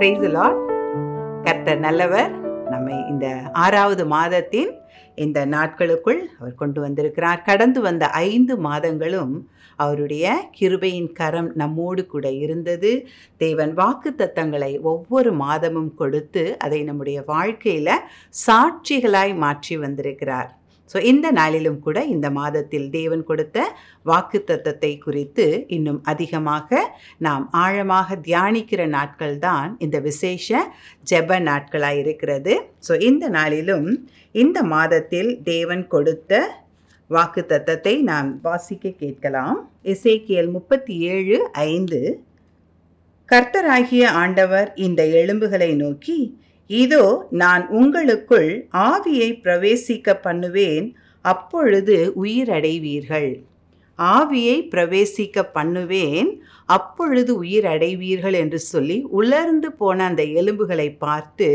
Praise the Lord. கர்த்தர் நல்லவர். நம்மை இந்த 6வது மாதத்தின் இந்த நாட்களுக்குள் அவர் கொண்டு வந்திருக்கிறார். கடந்து வந்த 5 மாதங்களும் அவருடைய கிருபையின் கரம் நம்மோடு கூட இருந்தது. தேவன் வாக்குத்தத்தங்களை ஒவ்வொரு மாதமும் கொடுத்து அதை நம்முடைய வாழ்க்கையில சாட்சிகளாய் மாற்றி வந்திருக்கிறார். இந்த நாளிலும் கூட இந்த மாதத்தில் தேவன் கொடுத்த வாக்குத்தத்தத்தை குறித்து இன்னும் அதிகமாக நாம் ஆழமாக தியானிக்கிற நாட்கள் தான் இந்த விசேஷ ஜெப நாட்களாய் இருக்கிறது. இந்த நாளிலும் இந்த மாதத்தில் தேவன் கொடுத்த வாக்குத்தத்தத்தை நாம் வாசிக்க கேட்கலாம். எசேக்கியேல் 37:5 கர்த்தராகிய ஆண்டவர் இந்த எலும்புகளை நோக்கி, இதோ நான் உங்களுக்குள் ஆவியை பிரவேசிக்க பண்ணுவேன், அப்பொழுது உயிரடைவீர்கள். ஆவியை பிரவேசிக்க பண்ணுவேன், அப்பொழுது உயிரடைவீர்கள் என்று சொல்லி உலர்ந்து போன அந்த எலும்புகளை பார்த்து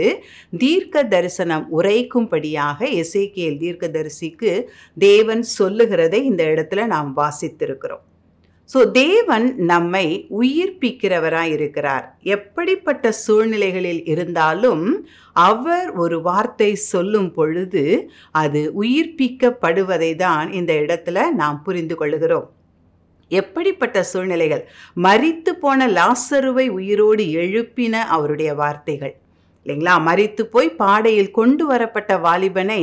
தீர்க்க தரிசனம் உரைக்கும்படியாக எசேக்கியேல் தீர்க்கதரிசிக்கு தேவன் சொல்லுகிறதை இந்த இடத்துல நாம் வாசித்திருக்கிறோம். தேவன் நம்மை உயிர்ப்பிக்கிறவராய் இருக்கிறார். எப்படிப்பட்ட சூழ்நிலைகளில் இருந்தாலும் அவர் ஒரு வார்த்தை சொல்லும் பொழுது அது உயிர்ப்பிக்கப்படுவதை தான் இந்த இடத்துல நாம் புரிந்து கொள்கிறோம். எப்படிப்பட்ட சூழ்நிலைகள், மரித்து போன லாசருவை உயிரோடு எழுப்பின அவருடைய வார்த்தைகள் இல்லைங்களா? மரித்து போய் பாடையில் கொண்டு வரப்பட்ட வாலிபனை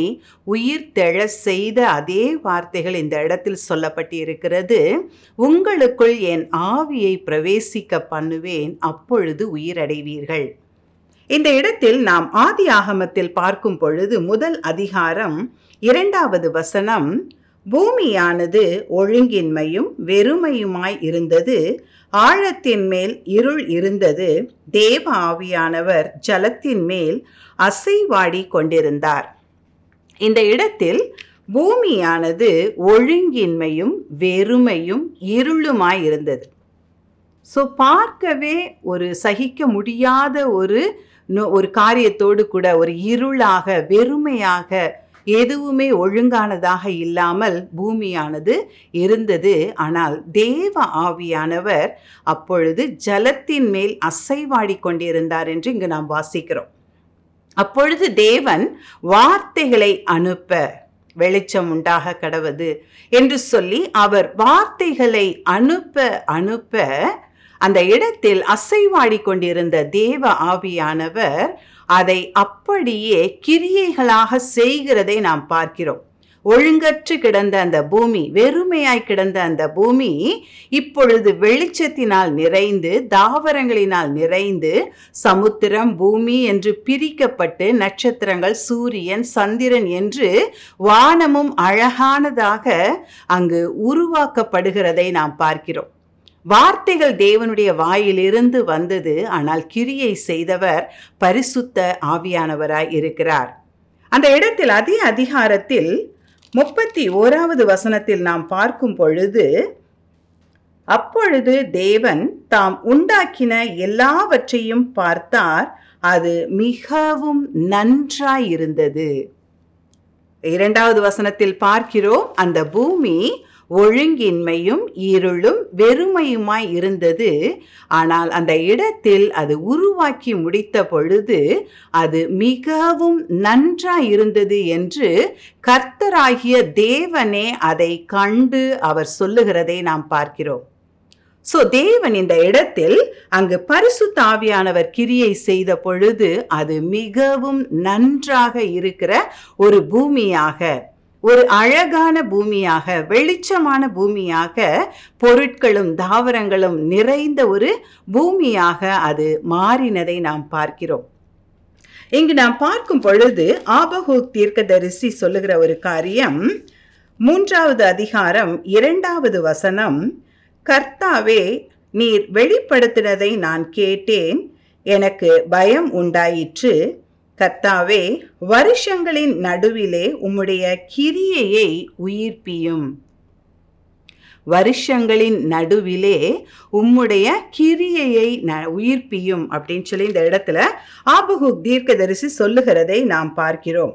உயிர் தெழ செய்த அதே வார்த்தைகள் இந்த இடத்தில் சொல்லப்பட்டு இருக்கிறது. உங்களுக்குள் என் ஆவியை பிரவேசிக்க பண்ணுவேன், அப்பொழுது உயிரடைவீர்கள். இந்த இடத்தில் நாம் ஆதி ஆகமத்தில் பார்க்கும் பொழுது முதல் அதிகாரம் 2வது வசனம், பூமியானது ஒழுங்கின்மையும் வெறுமையுமாய் இருந்தது, ஆழத்தின் மேல் இருள் இருந்தது, தேவ ஆவியானவர் ஜலத்தின் மேல் அசைவாடி கொண்டிருந்தார். இந்த இடத்தில் பூமியானது ஒழுங்கின்மையும் வெறுமையும் இருளுமாய் இருந்தது. பார்க்கவே ஒரு சகிக்க முடியாத ஒரு காரியத்தோடு கூட ஒரு இருளாக வெறுமையாக எதுவுமே ஒழுங்கானதாக இல்லாமல் பூமியானது இருந்தது. ஆனால் தேவ ஆவியானவர் அப்பொழுது ஜலத்தின் மேல் அசைவாடி கொண்டிருந்தார் என்று இங்கு நாம் வாசிக்கிறோம். அப்பொழுது தேவன் வார்த்தைகளை அனுப்ப, வெளிச்சம் உண்டாக கடவது என்று சொல்லி அவர் வார்த்தைகளை அனுப்ப அந்த இடத்தில் அசைவாடி கொண்டிருந்த தேவ ஆவியானவர் அதை அப்படியே கிரியைகளாக செய்கிறதை நாம் பார்க்கிறோம். ஒழுங்கற்று கிடந்த அந்த பூமி, வெறுமையாய் கிடந்த அந்த பூமி இப்பொழுது வெளிச்சத்தினால் நிறைந்து, தாவரங்களினால் நிறைந்து, சமுத்திரம் பூமி என்று பிரிக்கப்பட்டு நட்சத்திரங்கள், சூரியன், சந்திரன் என்று வானமும் அழகானதாக அங்கு உருவாக்கப்படுகிறதை நாம் பார்க்கிறோம். வார்த்தைகள் தேவனுடைய வாயிலிருந்து வந்தது, ஆனால் கிரியை செய்தவர் பரிசுத்த ஆவியானவராய் இருக்கிறார். அந்த இடத்தில் அதே அதிகாரத்தில் 31வது வசனத்தில் நாம் பார்க்கும் பொழுது, அப்பொழுது தேவன் தாம் உண்டாக்கின எல்லாவற்றையும் பார்த்தார், அது மிகவும் நன்றாயிருந்தது. 2வது வசனத்தில் பார்க்கிறோம், அந்த பூமி ஒழுங்கின்மையும் இருளும் வெறுமையுமாய் இருந்தது, ஆனால் அந்த இடத்தில் அது உருவாக்கி முடித்த பொழுது அது மிகவும் நன்றாய் இருந்தது என்று கர்த்தராகிய தேவனே அதை கண்டு அவர் சொல்லுகிறதை நாம் பார்க்கிறோம். தேவன் இந்த இடத்தில் அங்கு பரிசுத்த ஆவியானவர் கிரியை செய்த பொழுது அது மிகவும் நன்றாக இருக்கிற ஒரு பூமியாக, ஒரு அழகான பூமியாக, வெளிச்சமான பூமியாக, பொருட்களும் தாவரங்களும் நிறைந்த ஒரு பூமியாக அது மாறினதை நாம் பார்க்கிறோம். இங்கு நாம் பார்க்கும் பொழுது ஆபகூக் தீர்க்கதரிசி சொல்லுகிற ஒரு காரியம், 3வது அதிகாரம் 2வது வசனம், கர்த்தாவே, நீர் வெளிப்படுத்தினதை நான் கேட்டேன், எனக்கு பயம் உண்டாயிற்று. கர்த்தாவே, வருஷங்களின் நடுவிலே உம்முடைய கிரியையை உயிர்ப்பியும். வருஷங்களின் நடுவிலே உம்முடைய கிரியையை உயிர்ப்பியும் அப்படின்னு சொல்லி இந்த இடத்துல ஆபகூக் தீர்க்கதரிசி சொல்லுகிறதை நாம் பார்க்கிறோம்.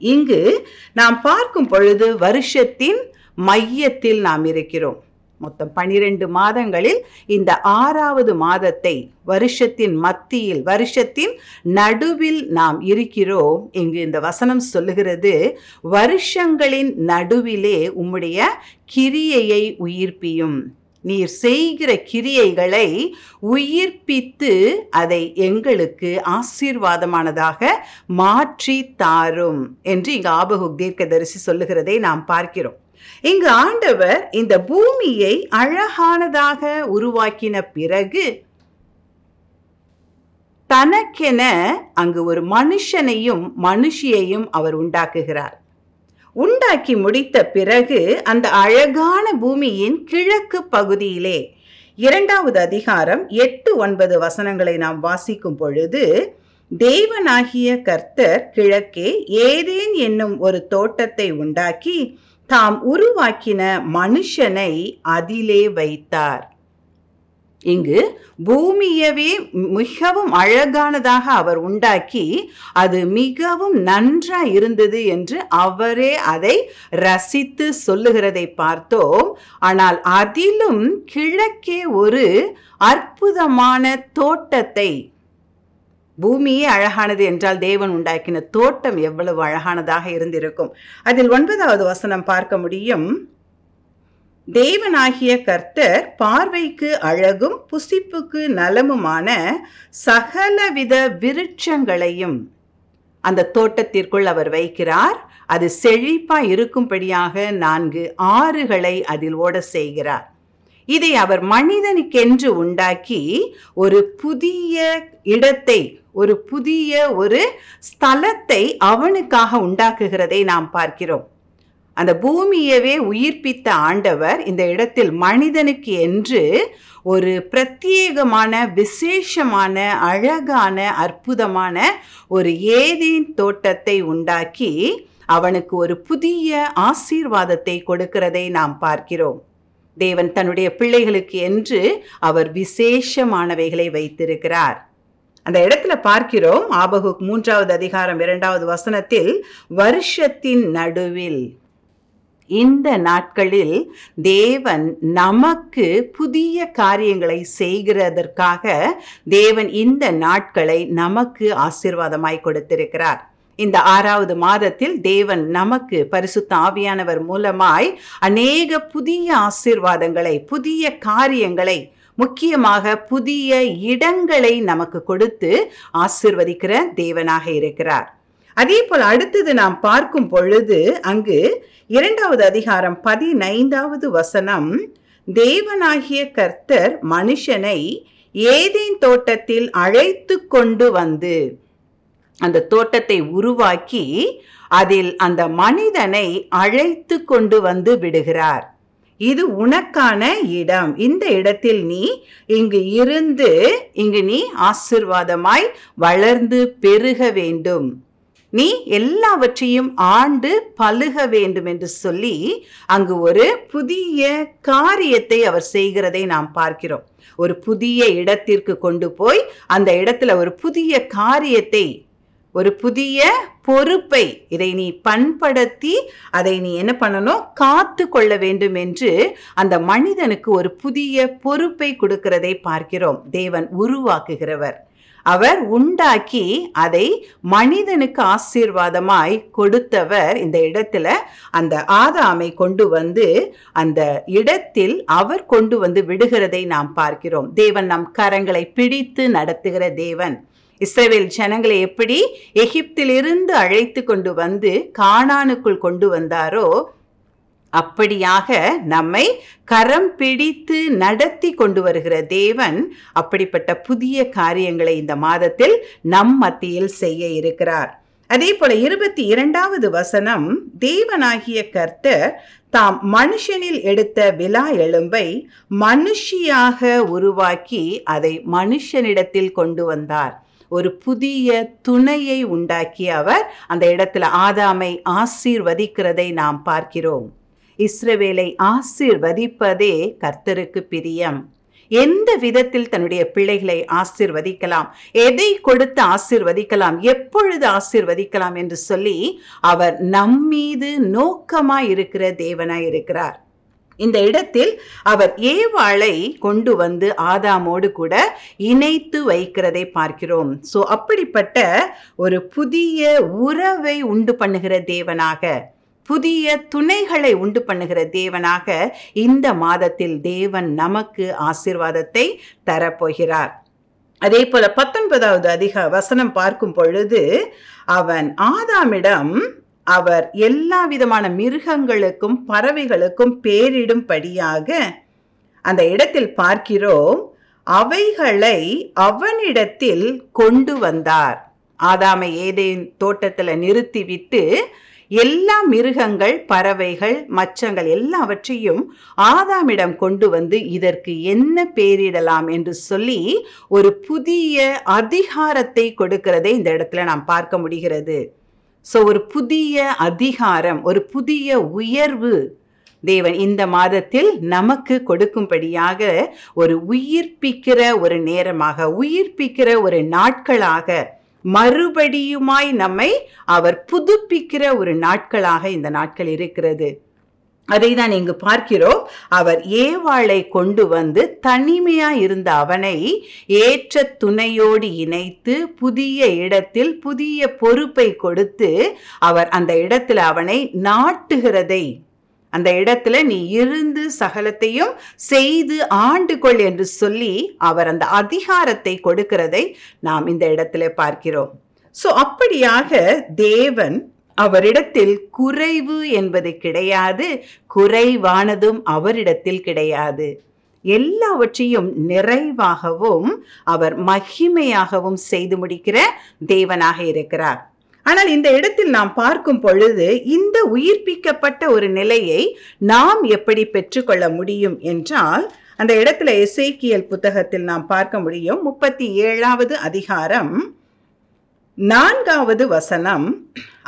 இங்கு நாம் பார்க்கும் பொழுது வருஷத்தின் மையத்தில் நாம் இருக்கிறோம். மொத்தம் 12 மாதங்களில் இந்த 6வது மாதத்தை வருஷத்தின் மத்தியில், வருஷத்தின் நடுவில் நாம் இருக்கிறோம். இங்கு இந்த வசனம் சொல்லுகிறது, வருஷங்களின் நடுவிலே உம்முடைய கிரியையை உயிர்ப்பியும். நீர் செய்கிற கிரியைகளை உயிர்ப்பித்து அதை எங்களுக்கு ஆசீர்வாதமானதாக மாற்றி தாரும் என்று இங்கு ஆபகுக் தீர்க்கதரிசி சொல்லுகிறதை நாம் பார்க்கிறோம். இங்கு ஆண்டவர் இந்த பூமியை அழகானதாக உருவாக்கின பிறகு தனக்கென அங்கு ஒரு மனுஷனையும் மனுஷியையும் அவர் உண்டாக்குகிறார். உண்டாக்கி முடித்த பிறகு அந்த அழகான பூமியின் கிழக்கு பகுதியிலே 2வது அதிகாரம் 8-9 வசனங்களை நாம் வாசிக்கும் பொழுது, தேவனாகிய கர்த்தர் கிழக்கே ஏதேன் என்னும் ஒரு தோட்டத்தை உண்டாக்கி தாம் உருவாக்கின மனுஷனை அதிலே வைத்தார். இங்கு பூமியவே மிகவும் அழகானதாக அவர் உண்டாக்கி அது மிகவும் நன்றாய் இருந்தது என்று அவரே அதை ரசித்து சொல்லுகிறதை பார்த்தோம். ஆனால் அதிலும் கிழக்கே ஒரு அற்புதமான தோட்டத்தை, பூமியே அழகானது என்றால் தேவன் உண்டாக்கின தோட்டம் எவ்வளவு அழகானதாக இருந்திருக்கும். அதில் 9வது வசனம் பார்க்க முடியும். தேவனாகிய கர்த்தர் பார்வைக்கு அழகும் புசிப்புக்கு நலமுமான சகலவித விருட்சங்களையும் அந்த தோட்டத்திற்குள் அவர் வைக்கிறார். அது செழிப்பா இருக்கும்படியாக 4 ஆறுகளை அதில் ஓட செய்கிறார். இதை அவர் மனிதனுக்கென்று உண்டாக்கி ஒரு புதிய இடத்தை, ஒரு புதிய ஒரு ஸ்தலத்தை அவனுக்காக உண்டாக்குகிறதை நாம் பார்க்கிறோம். அந்த பூமியவே உயிர்ப்பித்த ஆண்டவர் இந்த இடத்தில் மனிதனுக்கு என்று ஒரு பிரத்யேகமான, விசேஷமான, அழகான, அற்புதமான ஒரு ஏதேன் தோட்டத்தை உண்டாக்கி அவனுக்கு ஒரு புதிய ஆசீர்வாதத்தை கொடுக்கிறதை நாம் பார்க்கிறோம். தேவன் தன்னுடைய பிள்ளைகளுக்கு என்று அவர் விசேஷமானவைகளை வைத்திருக்கிறார். அந்த இடத்துல பார்க்கிறோம், ஆபகுக் 3வது அதிகாரம் 2வது வசனத்தில், வருஷத்தின் நடுவில், இந்த நாட்களில் தேவன் நமக்கு புதிய காரியங்களை செய்கிறதற்காக தேவன் இந்த நாட்களை நமக்கு ஆசீர்வாதமாய் கொடுத்திருக்கிறார். இந்த 6வது மாதத்தில் தேவன் நமக்கு பரிசுத்த ஆவியானவர் மூலமாய் அநேக புதிய ஆசீர்வாதங்களை, புதிய காரியங்களை, முக்கியமாக புதிய இடங்களை நமக்கு கொடுத்து ஆசீர்வதிக்கிற தேவனாக இருக்கிறார். அதே போல் அடுத்தது நாம் பார்க்கும் பொழுது அங்கு 2வது அதிகாரம் 15வது வசனம், தேவனாகிய கர்த்தர் மனுஷனை ஏதேன் தோட்டத்தில் அழைத்து கொண்டு வந்து, அந்த தோட்டத்தை உருவாக்கி அதில் அந்த மனிதனை அழைத்து கொண்டு வந்து விடுகிறார். இது உனக்கான இடம், இந்த இடத்தில் நீ இங்கு இருந்து இங்கு நீ ஆசீர்வாதமாய் வளர்ந்து பெருக வேண்டும், நீ எல்லாவற்றையும் ஆண்டு பலுக வேண்டும் என்று சொல்லி அங்கு ஒரு புதிய காரியத்தை அவர் செய்கிறதை நாம் பார்க்கிறோம். ஒரு புதிய இடத்திற்கு கொண்டு போய் அந்த இடத்துல ஒரு புதிய காரியத்தை, ஒரு புதிய பொறுப்பை, இதை நீ பண்படுத்தி அதை நீ என்ன பண்ணணும், காத்து கொள்ள வேண்டும் என்று அந்த மனிதனுக்கு ஒரு புதிய பொறுப்பை கொடுக்கிறதை பார்க்கிறோம். தேவன் உருவாக்குகிறவர், அவர் உண்டாக்கி அதை மனிதனுக்கு ஆசீர்வாதமாய் கொடுத்தவர். இந்த இடத்துல அந்த ஆதாமை கொண்டு வந்து அந்த இடத்தில் அவர் கொண்டு வந்து விடுகிறதை நாம் பார்க்கிறோம். தேவன் நம் கரங்களை பிடித்து நடத்துகிற தேவன். இஸ்ரவேல் ஜனங்களை எப்படி எகிப்திலிருந்து அழைத்து கொண்டு வந்து கானானுக்குள் கொண்டு வந்தாரோ அப்படியாக நம்மை கரம் பிடித்து நடத்தி கொண்டு வருகிற தேவன் அப்படிப்பட்ட புதிய காரியங்களை இந்த மாதத்தில் நம் மத்தியில் செய்ய இருக்கிறார். அதே போல 22வது வசனம், தேவனாகிய கர்த்தர் தாம் மனுஷனில் எடுத்த விலா எலும்பை மனுஷியாக உருவாக்கி அதை மனுஷனிடத்தில் கொண்டு வந்தார். ஒரு புதிய துணையை உண்டாக்கி அவர் அந்த இடத்துல ஆதாமை ஆசீர்வதிக்கிறதை நாம் பார்க்கிறோம். இஸ்ரவேலை ஆசீர்வதிப்பதே கர்த்தருக்கு பிரியம். எந்த விதத்தில் தன்னுடைய பிள்ளைகளை ஆசீர்வதிக்கலாம், எதை கொடுத்து ஆசீர்வதிக்கலாம், எப்பொழுது ஆசீர்வதிக்கலாம் என்று சொல்லி அவர் நம்மீது நோக்கமாய் இருக்கிற தேவனாய் இருக்கிறார். இந்த இடத்தில் அவர் ஏவாளை கொண்டு வந்து ஆதாமோடு கூட இணைத்து வைக்கிறதை பார்க்கிறோம். சோ அப்படிப்பட்ட ஒரு புதிய உறவை உண்டு பண்ணுகிற தேவனாக, புதிய துணைகளை உண்டு பண்ணுகிற தேவனாக இந்த மாதத்தில் தேவன் நமக்கு ஆசீர்வாதத்தை தரப்போகிறார். அதே போல 19வது வசனம் பார்க்கும் பொழுது, அவன் ஆதாமிடம் அவர் எல்லா விதமான மிருகங்களுக்கும் பறவைகளுக்கும் பேரிடும்படியாக அந்த இடத்தில் பார்க்கிறோம், அவைகளை அவனிடத்தில் கொண்டு வந்தார். ஆதாமை ஏதேன் தோட்டத்தில் நிறுத்திவிட்டு எல்லா மிருகங்கள், பறவைகள், மச்சங்கள் எல்லாவற்றையும் ஆதாமிடம் கொண்டு வந்து இதற்கு என்ன பேரிடலாம் என்று சொல்லி ஒரு புதிய அதிகாரத்தை கொடுக்கிறதை இந்த இடத்துல நாம் பார்க்க முடிகிறது. சோ ஒரு புதிய அதிகாரம், ஒரு புதிய உயர்வு தேவன் இந்த மாதத்தில் நமக்கு கொடுக்கும்படியாக ஒரு உயிர்ப்பிக்கிற ஒரு நேரமாக, உயிர்ப்பிக்கிற ஒரு நாட்களாக, மறுபடியுமாய் நம்மை அவர் புதுப்பிக்கிற ஒரு நாட்களாக இந்த நாட்கள் இருக்கிறது. அதை தான் இங்கு பார்க்கிறோம். அவர் ஏவாளை கொண்டு வந்து தனிமையா இருந்த அவனை ஏற்ற துணையோடு இணைத்து புதிய இடத்தில் புதிய பொறுப்பை கொடுத்து அவர் அந்த இடத்துல அவனை நாட்டுகிறதை, அந்த இடத்துல நீ இருந்து சகலத்தையும் செய்து ஆண்டு கொள் என்று சொல்லி அவர் அந்த அதிகாரத்தை கொடுக்கிறதை நாம் இந்த இடத்துல பார்க்கிறோம். சோ அப்படியாக தேவன் அவரிடத்தில் குறைவு என்பது கிடையாது, குறைவானதும் அவரிடத்தில் கிடையாது. எல்லாவற்றையும் நிறைவாகவும் அவர் மகிமையாகவும் செய்து முடிக்கிற தேவனாக இருக்கிறார். ஆனால் இந்த இடத்தில் நாம் பார்க்கும் பொழுது இந்த உயிர்ப்பிக்கப்பட்ட ஒரு நிலையை நாம் எப்படி பெற்றுக்கொள்ள முடியும் என்றால், அந்த இடத்துல எசேக்கியேல் புத்தகத்தில் நாம் பார்க்க முடியும். 37வது அதிகாரம் 4வது வசனம்,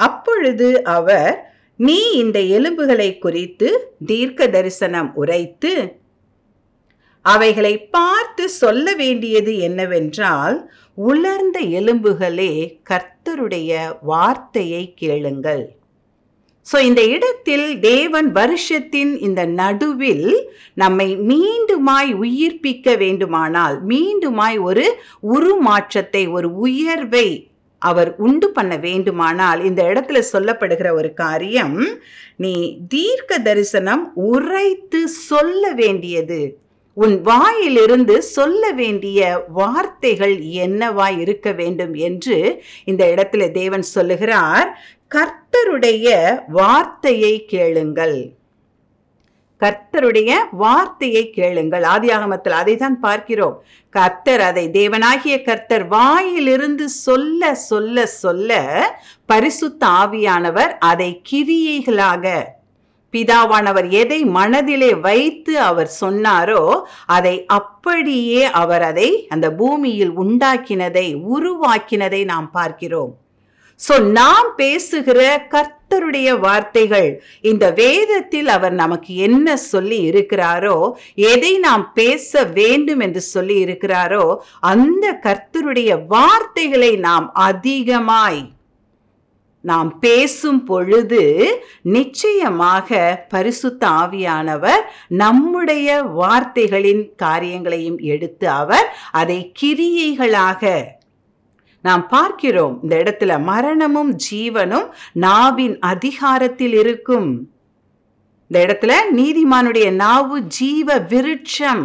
அப்பொழுது அவர், நீ இந்த எலும்புகளை குறித்து தீர்க்க தரிசனம் உரைத்து அவைகளை பார்த்து சொல்ல வேண்டியது என்னவென்றால், உலர்ந்த எலும்புகளே கர்த்தருடைய வார்த்தையை கேளுங்கள். சோ இந்த இடத்தில் தேவன் வருஷத்தின் இந்த நடுவில் நம்மை மீண்டுமாய் உயிர்ப்பிக்க வேண்டுமானால், மீண்டுமாய் ஒரு உருமாற்றத்தை, ஒரு உயர்வை அவர் உண்டு பண்ண வேண்டுமானால், இந்த இடத்துல சொல்லப்படுகிற ஒரு காரியம், நீ தீர்க்க தரிசனம் உரைத்து சொல்ல வேண்டியது, உன் வாயிலிருந்து சொல்ல வேண்டிய வார்த்தைகள் என்னவாய் இருக்க வேண்டும் என்று இந்த இடத்துல தேவன் சொல்லுகிறார். கர்த்தருடைய வார்த்தையை கேளுங்கள், கர்த்தருடைய வார்த்தையை கேளுங்கள். ஆதியாகமத்தில் அதை தான் பார்க்கிறோம். கர்த்தர், அதை தேவனாகிய கர்த்தர் வாயிலிருந்து சொல்ல சொல்ல சொல்ல பரிசுத்த ஆவியானவர் அதை கிரியைகளாக, பிதாவானவர் எதை மனதிலே வைத்து அவர் சொன்னாரோ அதை அப்படியே அவர் அதை அந்த பூமியில் உண்டாக்கினதை, உருவாக்கினதை நாம் பார்க்கிறோம். சோ நாம் பேசுகிற கர்த்தருடைய வார்த்தைகள், இந்த வேதத்தில் அவர் நமக்கு என்ன சொல்லி இருக்கிறாரோ, எதை நாம் பேச வேண்டும் என்று சொல்லி இருக்கிறாரோ, அந்த கர்த்தருடைய வார்த்தைகளை நாம் அதிகமாய் நாம் பேசும் பொழுது நிச்சயமாக பரிசுத்த ஆவியானவர் நம்முடைய வார்த்தைகளின் காரியங்களையும் எடுத்து அவர் அதை கிரியைகளாக நாம் பார்க்கிறோம். இந்த இடத்துல மரணமும் ஜீவனும் நாவின் அதிகாரத்தில் இருக்கும். இந்த இடத்துல நீதிமானுடைய நாவு ஜீவ விருட்சம்.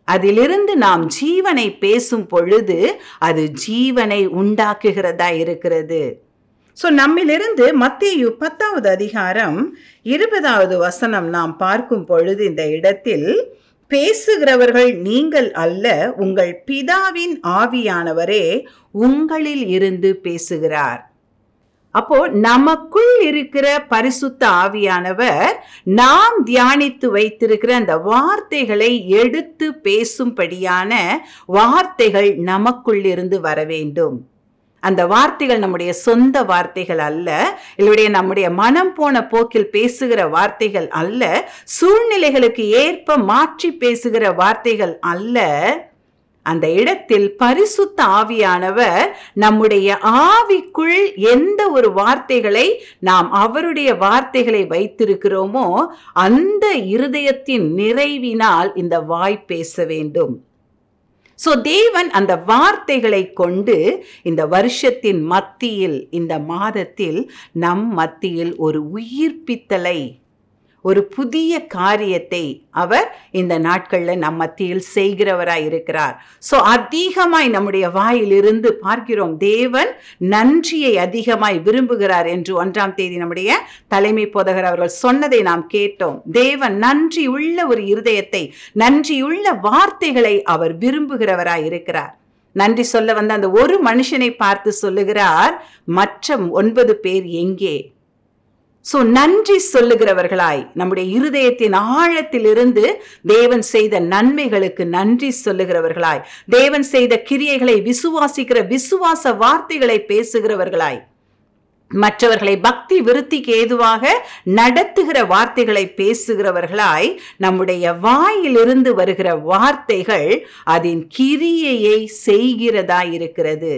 அதிலிருந்து நாம் ஜீவனை பேசும் பொழுது அது ஜீவனை உண்டாக்குகிறதா இருக்கிறது. சோ நம்மிலிருந்து மத்தேயு 10வது அதிகாரம் 20வது வசனம் நாம் பார்க்கும் பொழுது, இந்த இடத்தில் பேசுகிறவர்கள் நீங்கள் அல்ல, உங்கள் பிதாவின் ஆவியானவரே உங்களில் இருந்து பேசுகிறார். அப்போ நமக்குள் இருக்கிற பரிசுத்த ஆவியானவர் நாம் தியானித்து வைத்திருக்கிற அந்த வார்த்தைகளை எடுத்து பேசும்படியான வார்த்தைகள் நமக்குள் இருந்து வர வேண்டும். அந்த வார்த்தைகள் நம்முடைய சொந்த வார்த்தைகள் அல்ல, இல்லையா நம்முடைய மனம் போன போக்கில் பேசுகிற வார்த்தைகள் அல்ல, சூழ்நிலைகளுக்கு ஏற்ப மாற்றி பேசுகிற வார்த்தைகள் அல்ல. அந்த இடத்தில் பரிசுத்த ஆவியானவர் நம்முடைய ஆவிக்குள் எந்த ஒரு வார்த்தைகளை நாம் அவருடைய வார்த்தைகளை வைத்திருக்கிறோமோ அந்த இருதயத்தின் நிறைவினால் இந்த வாய் பேச வேண்டும். தேவன் அந்த வார்த்தைகளை கொண்டு இந்த வருஷத்தின் மத்தியில், இந்த மாதத்தில் நம் மத்தியில் ஒரு உயிர்ப்பித்தலை, ஒரு புதிய காரியத்தை அவர் இந்த நாட்கள்ல நம் மத்தியில் செய்கிறவராய் இருக்கிறார். அதிகமாய் நம்முடைய வாயிலிருந்து பார்க்கிறோம், தேவன் நன்றியை அதிகமாய் விரும்புகிறார் என்று 1ஆம் தேதி நம்முடைய தலைமை போதகர் அவர்கள் சொன்னதை நாம் கேட்டோம். தேவன் நன்றி உள்ள ஒரு இருதயத்தை, நன்றியுள்ள வார்த்தைகளை அவர் விரும்புகிறவராய் இருக்கிறார். நன்றி சொல்ல வந்த அந்த ஒரு மனுஷனை பார்த்து சொல்லுகிறார், மற்ற 9 பேர் எங்கே? நன்றி சொல்லுகிறவர்களாய், நம்முடைய இருதயத்தின் ஆழத்திலிருந்து தேவன் செய்த நன்மைகளுக்கு நன்றி சொல்லுகிறவர்களாய், தேவன் செய்த கிரியைகளை விசுவாசிக்கிற விசுவாச வார்த்தைகளை பேசுகிறவர்களாய், மற்றவர்களை பக்தி விருத்திக்கு ஏதுவாக நடத்துகிற வார்த்தைகளை பேசுகிறவர்களாய், நம்முடைய வாயிலிருந்து வருகிற வார்த்தைகள் அதன் கிரியையை செய்கிறதா இருக்கிறது.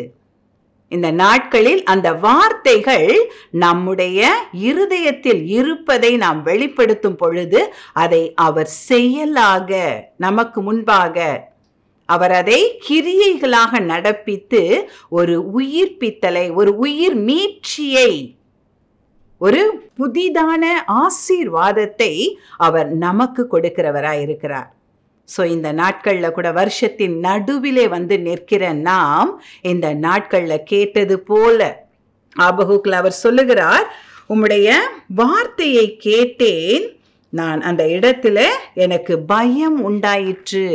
இந்த நாட்களில் அந்த வார்த்தைகள் நம்முடைய இருதயத்தில் இருப்பதை நாம் வெளிப்படுத்தும் பொழுது அதை அவர் செயலாக நமக்கு முன்பாக அவர் அதை கிரியைகளாக நடப்பித்து ஒரு உயிர்ப்பித்தலை, ஒரு உயிர் மீட்சியை, ஒரு புதிதான ஆசீர்வாதத்தை அவர் நமக்கு கொடுக்கிறவராய் இருக்கிறார். இந்த நாட்கள்ல கூட வருஷத்தின் நடுவிலே வந்து நிற்கிற நாம் இந்த நாட்கள்ல கேட்டது போல ஆபகுக்ல அவர் சொல்லுகிறார், உம்முடைய வார்த்தையை கேட்டேன், நான் அந்த இடத்துல எனக்கு பயம் உண்டாயிற்று.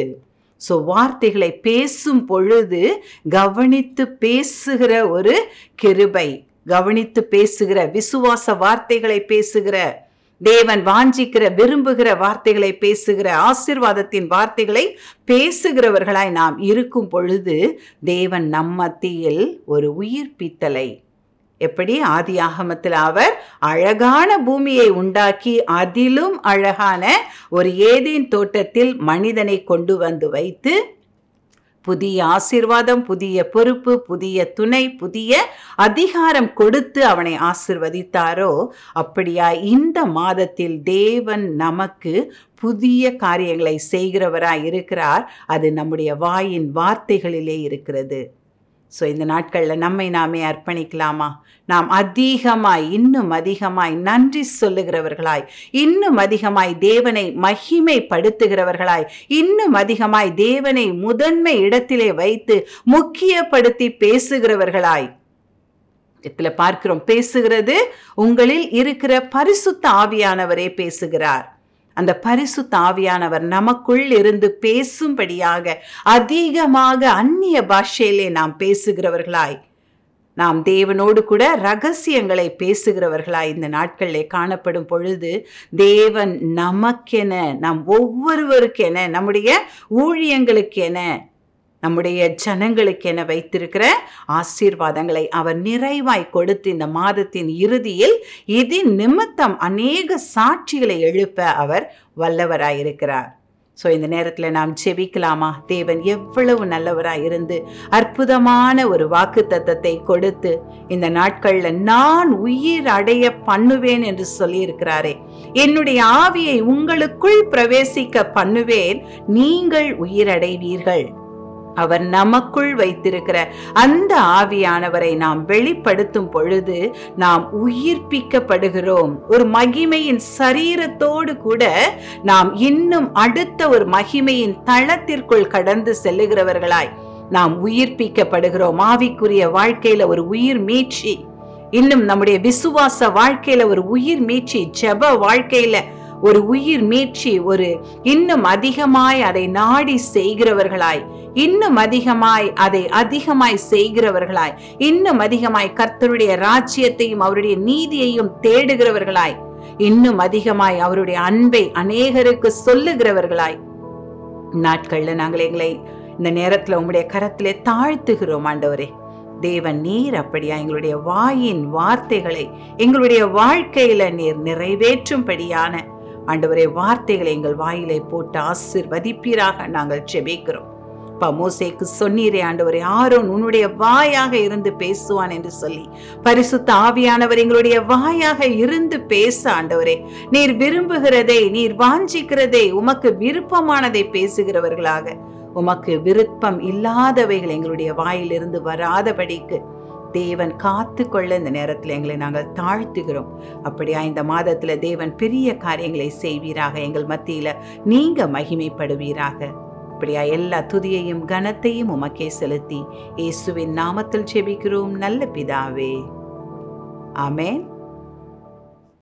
வார்த்தைகளை பேசும் பொழுது கவனித்து பேசுகிற ஒரு கிருபை, கவனித்து பேசுகிற விசுவாச வார்த்தைகளை பேசுகிற, தேவன் வாஞ்சிக்கிற விரும்புகிற வார்த்தைகளை பேசுகிற, ஆசீர்வாதத்தின் வார்த்தைகளை பேசுகிறவர்களாய் நாம் இருக்கும் பொழுது தேவன் நம் மத்தியில் ஒரு உயிர்ப்பித்தலை, எப்படி ஆதியாகமத்தில் அவர் அழகான பூமியை உண்டாக்கி அதிலும் அழகான ஒரு ஏதேன் தோட்டத்தில் மனிதனை கொண்டு வந்து வைத்து புதிய ஆசீர்வாதம், புதிய பொறுப்பு, புதிய துணை, புதிய அதிகாரம் கொடுத்து அவனை ஆசீர்வதித்தாரோ, அப்படியா இந்த மாதத்தில் தேவன் நமக்கு புதிய காரியங்களை செய்கிறவராய் இருக்கிறார். அது நம்முடைய வாயின் வார்த்தைகளிலே இருக்கிறது. இந்த நாட்கள்ல நம்மை நாமே அர்ப்பணிக்கலாமா? நாம் அதிகமாய், இன்னும் அதிகமாய் நன்றி சொல்லுகிறவர்களாய், இன்னும் அதிகமாய் தேவனை மகிமைப்படுத்துகிறவர்களாய், இன்னும் அதிகமாய் தேவனை முதன்மை இடத்திலே வைத்து முக்கியப்படுத்தி பேசுகிறவர்களாய் இதுல பார்க்கிறோம். பேசுகிறது உங்களில் இருக்கிற பரிசுத்த ஆவியானவரே பேசுகிறார். அந்த பரிசுத்த ஆவியானவர் நமக்குள் இருந்து பேசும்படியாக அதிகமாக அந்நிய பாஷையிலே நாம் பேசுகிறவர்களாய், நாம் தேவனோடு கூட ரகசியங்களை பேசுகிறவர்களாய் இந்த நாட்களிலே காணப்படும் பொழுது தேவன் நமக்கென, நம் ஒவ்வொருவருக்கென, நம்முடைய ஊழியங்களுக்கென, நம்முடைய ஜனங்களுக்கென வைத்திருக்கிற ஆசீர்வாதங்களை அவர் நிறைவாய் கொடுத்து இந்த மாதத்தின் இறுதியில் இதன் நிமித்தம் அநேக சாட்சிகளை எழுப்ப அவர் வல்லவராயிருக்கிறார். இந்த நேரத்தில் நாம் ஜெபிக்கலாமா? தேவன் எவ்வளவு நல்லவராய் இருந்து அற்புதமான ஒரு வாக்குத்தத்தத்தை கொடுத்து இந்த நாட்கள்ல நான் உயிர் அடைய பண்ணுவேன் என்று சொல்லி இருக்கிறாரே, என்னுடைய ஆவியை உங்களுக்குள் பிரவேசிக்க பண்ணுவேன், நீங்கள் உயிரடைவீர்கள். அவர் நமக்குள் வைத்திருக்கிற அந்த ஆவியானவரை நாம் வெளிப்படுத்தும் பொழுது நாம் உயிர்ப்பிக்கப்படுகிறோம். ஒரு மகிமையின் சரீரத்தோடு கூட நாம் இன்னும் அடுத்த ஒரு மகிமையின் தளத்திற்குள் கடந்து செல்லுகிறவர்களாய் நாம் உயிர்ப்பிக்கப்படுகிறோம். ஆவிக்குரிய வாழ்க்கையில ஒரு உயிர் மீட்சி, இன்னும் நம்முடைய விசுவாச வாழ்க்கையில ஒரு உயிர் மீட்சி, ஜெப வாழ்க்கையில ஒரு உயிர் மீட்சி, ஒரு இன்னும் அதிகமாய் அதை நாடி செய்கிறவர்களாய், இன்னும் அதிகமாய் அதை அதிகமாய் செய்கிறவர்களாய், இன்னும் அதிகமாய் கர்த்தருடைய ராஜ்யத்தையும் அவருடைய நீதியையும் தேடுகிறவர்களாய், இன்னும் அதிகமாய் அவருடைய அன்பை அநேகருக்கு சொல்லுகிறவர்களாய் நாட்கள்ல நாங்கள் எங்களை இந்த நேரத்துல உங்களுடைய கரத்திலே தாழ்த்துகிறோம். ஆண்டவரே, தேவன் நீர் அப்படியா எங்களுடைய வாயின் வார்த்தைகளை எங்களுடைய வாழ்க்கையில நீர் நிறைவேற்றும்படியான ஆண்டவரே வார்த்தைகளை எங்கள் வாயிலை போட்டு ஆசீர்வதிப்பீராக நாங்கள் ஜெபிக்கிறோம். மோசேக்கு சொன்னீரே ஆண்டவரே, ஆரோன் உன்னுடைய வாயாக இருந்து பேசுவான் என்று சொல்லி, பரிசுத்த ஆவியானவர் எங்களுடைய வாயாக இருந்து பேச ஆண்டவரே, நீர் விரும்புகிறதை, நீர் வாஞ்சிக்கிறதை, உமக்கு விருப்பமானதை பேசுகிறவர்களாக, உமக்கு விருப்பம் இல்லாதவைகள் எங்களுடைய வாயிலிருந்து வராதபடிக்கு தேவன் காத்து கொள்ள இந்த நேரத்தில் எங்களை நாங்கள் தாழ்த்துகிறோம். அப்படியா இந்த மாதத்துல தேவன் பெரிய காரியங்களை செய்வீராக, எங்கள் மத்தியில நீங்க மகிமைப்படுவீராக. அப்படியா எல்லா துதியையும் கனத்தையும் உமக்கே செலுத்தி இயேசுவின் நாமத்தில் ஜெபிக்கிறோம் நல்ல பிதாவே, ஆமென்.